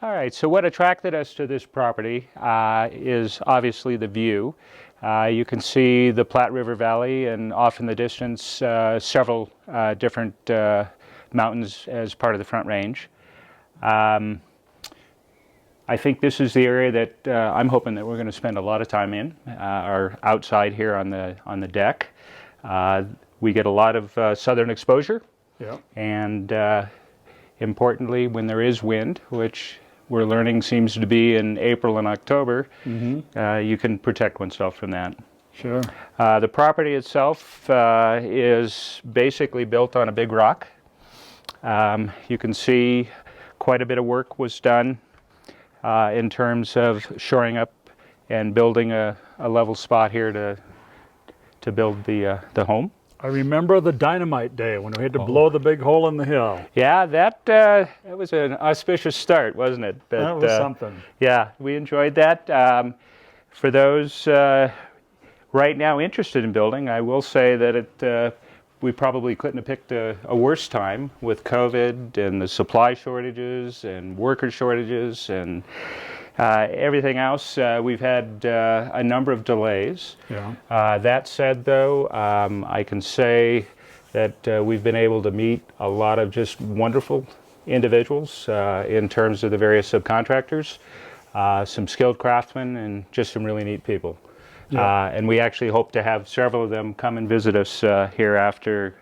All right, so what attracted us to this property is obviously the view. You can see the Platte River Valley and off in the distance several different mountains as part of the Front Range. I think this is the area that I'm hoping that we're going to spend a lot of time in, or outside here on the deck. We get a lot of southern exposure, yeah. And importantly, when there is wind, which we're learning seems to be in April and October, you can protect oneself from that. Sure. The property itself is basically built on a big rock. You can see quite a bit of work was done in terms of shoring up and building a level spot here to build the home. I remember the dynamite day when we had to blow the big hole in the hill. Yeah, that was an auspicious start, wasn't it? But, that was something. Yeah, we enjoyed that. For those right now interested in building, I will say that we probably couldn't have picked a worse time with COVID and the supply shortages and worker shortages and everything else. We've had a number of delays. Yeah. That said, though, I can say that we've been able to meet a lot of just wonderful individuals in terms of the various subcontractors, some skilled craftsmen, and just some really neat people. Yeah. And we actually hope to have several of them come and visit us here after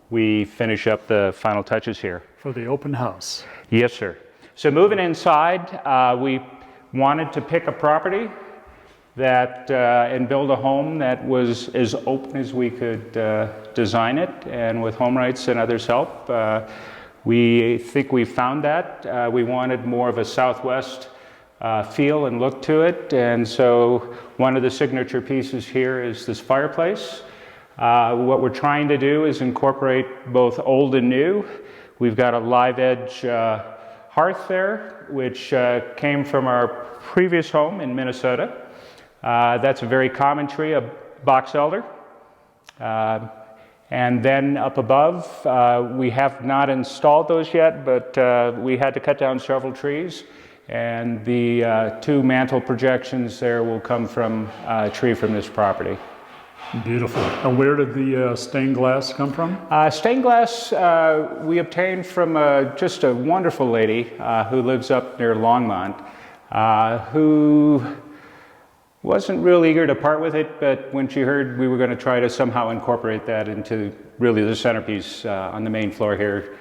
we finish up the final touches here. For the open house. Yes, sir. So moving inside, we wanted to pick a property that and build a home that was as open as we could design it, and with HomeWrights and others' help, we think we found that. We wanted more of a Southwest feel and look to it, and so one of the signature pieces here is this fireplace. What we're trying to do is incorporate both old and new. We've got a live edge hearth there, which came from our previous home in Minnesota. That's a very common tree, a box elder. And then up above, we have not installed those yet, but we had to cut down several trees. And the two mantle projections there will come from a tree from this property. Beautiful. And where did the stained glass come from? Stained glass we obtained from just a wonderful lady who lives up near Longmont, who wasn't real eager to part with it, but when she heard we were going to try to somehow incorporate that into really the centerpiece on the main floor here,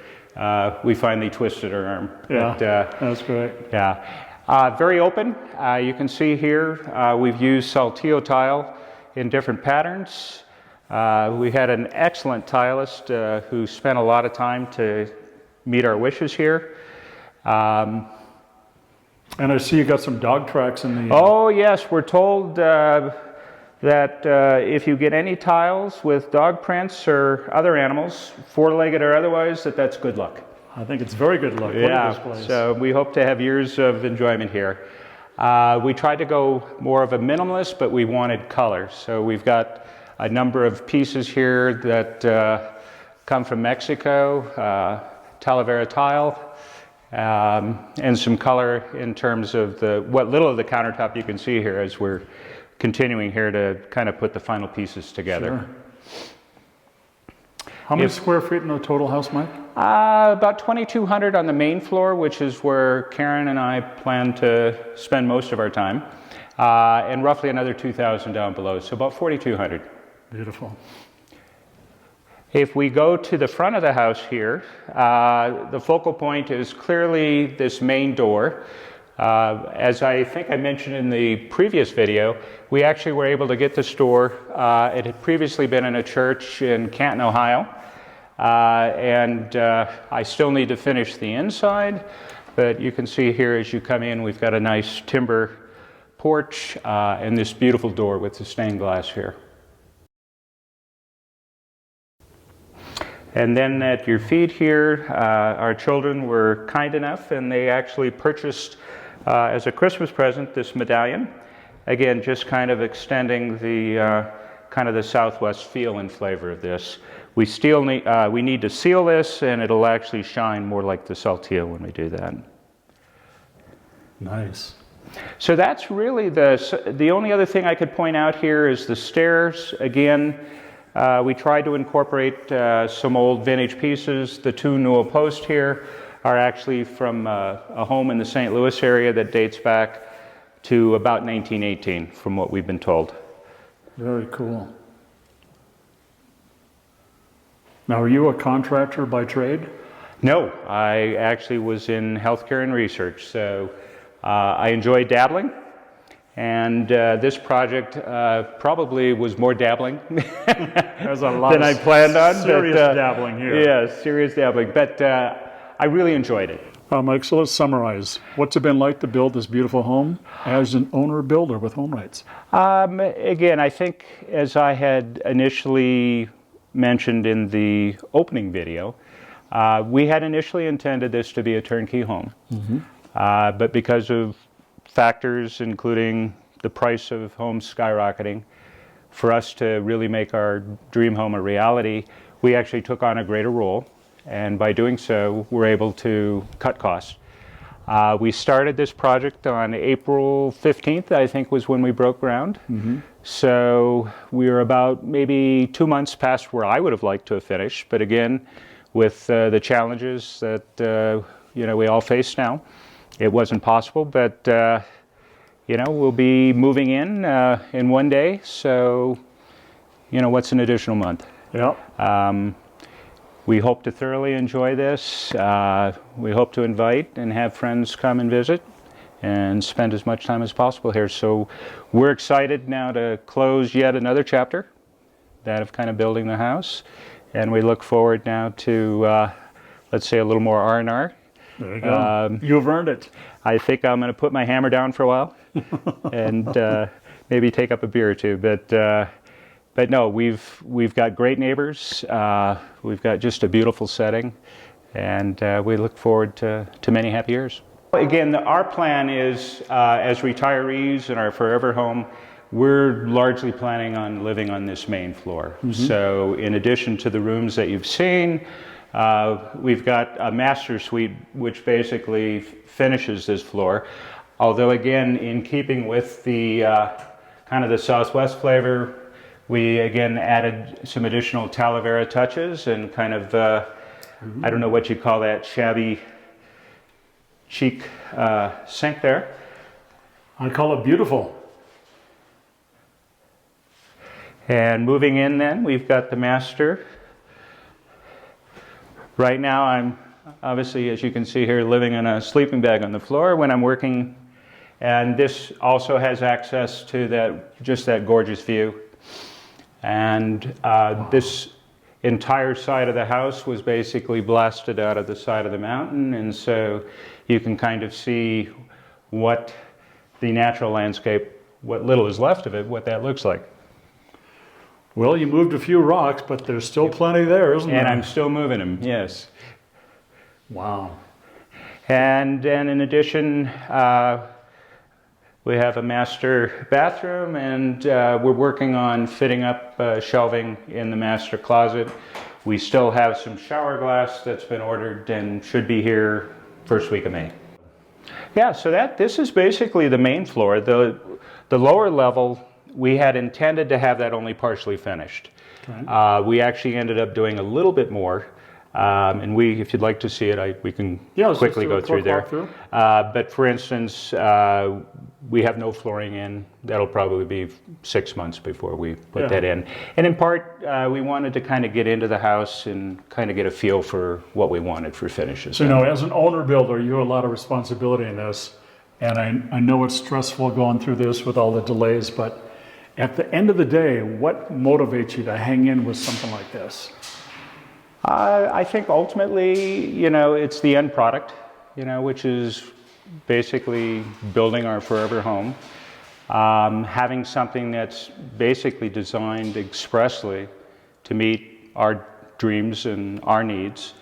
we finally twisted her arm. Yeah, but, that's great. Yeah. Very open. You can see here we've used saltillo tile in different patterns. We had an excellent tilist who spent a lot of time to meet our wishes here. And I see you got some dog tracks in the... Oh yes, we're told that if you get any tiles with dog prints or other animals, four-legged or otherwise, that's good luck. I think it's very good luck. Yeah, this place. So we hope to have years of enjoyment here. We tried to go more of a minimalist, but we wanted color. So we've got a number of pieces here that come from Mexico, Talavera tile, and some color in terms of what little of the countertop you can see here as we're continuing here to kind of put the final pieces together. Sure. How many square feet in the total house, Mike? About 2,200 on the main floor, which is where Karen and I plan to spend most of our time, and roughly another 2,000 down below, so about 4,200. Beautiful. If we go to the front of the house here, the focal point is clearly this main door. As I think I mentioned in the previous video, we actually were able to get this door. It had previously been in a church in Canton, Ohio. And I still need to finish the inside, but you can see here as you come in, we've got a nice timber porch and this beautiful door with the stained glass here. And then at your feet here, our children were kind enough and they actually purchased as a Christmas present this medallion. Again, just kind of extending the kind of the Southwest feel and flavor of this. We need to seal this, and it'll actually shine more like the saltillo when we do that. Nice. So that's really the only other thing I could point out here is the stairs. Again, we tried to incorporate some old vintage pieces. The two newel posts here are actually from a home in the St. Louis area that dates back to about 1918, from what we've been told. Very cool. Now, are you a contractor by trade? No, I actually was in healthcare and research, so I enjoy dabbling, and this project probably was more dabbling There's a lot than I planned on. Serious dabbling here. Yeah, serious dabbling, but I really enjoyed it. Mike, so let's summarize. What's it been like to build this beautiful home as an owner builder with HomeWrights? Again, I think as I had initially mentioned in the opening video, we had initially intended this to be a turnkey home. But because of factors including the price of homes skyrocketing, for us to really make our dream home a reality, we actually took on a greater role, and by doing so, we're able to cut costs. We started this project on April 15th, I think was when we broke ground. So we were about maybe 2 months past where I would have liked to have finished, but again, with the challenges that we all face now, it wasn't possible, but we'll be moving in one day, so what's an additional month? Yeah. We hope to thoroughly enjoy this. We hope to invite and have friends come and visit and spend as much time as possible here. So we're excited now to close yet another chapter, that of kind of building the house, and we look forward now to let's say a little more R&R. There you go. You've earned it. I think I'm going to put my hammer down for a while and maybe take up a beer or two. But no, we've got great neighbors. We've got just a beautiful setting, and we look forward to many happy years. Again, our plan is as retirees in our forever home, we're largely planning on living on this main floor. So in addition to the rooms that you've seen, we've got a master suite which basically finishes this floor. Although again, in keeping with the kind of the Southwest flavor, we again added some additional Talavera touches and kind of, I don't know what you call that, shabby chic sink there. I call it beautiful. And moving in then, we've got the master. Right now I'm obviously, as you can see here, living in a sleeping bag on the floor when I'm working, and this also has access to that gorgeous view. And this entire side of the house was basically blasted out of the side of the mountain, and so you can kind of see what the natural landscape, what little is left of it, what that looks like. Well, you moved a few rocks, but there's still plenty there, isn't there? And I'm still moving them, yes. Wow. And then in addition, we have a master bathroom, and we're working on fitting up shelving in the master closet. We still have some shower glass that's been ordered and should be here first week of May. Yeah, so this is basically the main floor. The lower level, we had intended to have that only partially finished. Okay. We actually ended up doing a little bit more. And if you'd like to see it, we can quickly go through there. But for instance, we have no flooring in. That'll probably be 6 months before we put that in. And in part, we wanted to kind of get into the house and kind of get a feel for what we wanted for finishes. So as an owner builder, you have a lot of responsibility in this. And I know it's stressful going through this with all the delays, but at the end of the day, what motivates you to hang in with something like this? I think ultimately, it's the end product, which is basically building our forever home. Having something that's basically designed expressly to meet our dreams and our needs.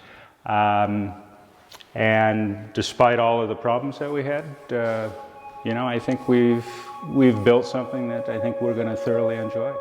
And despite all of the problems that we had, I think we've built something that I think we're going to thoroughly enjoy.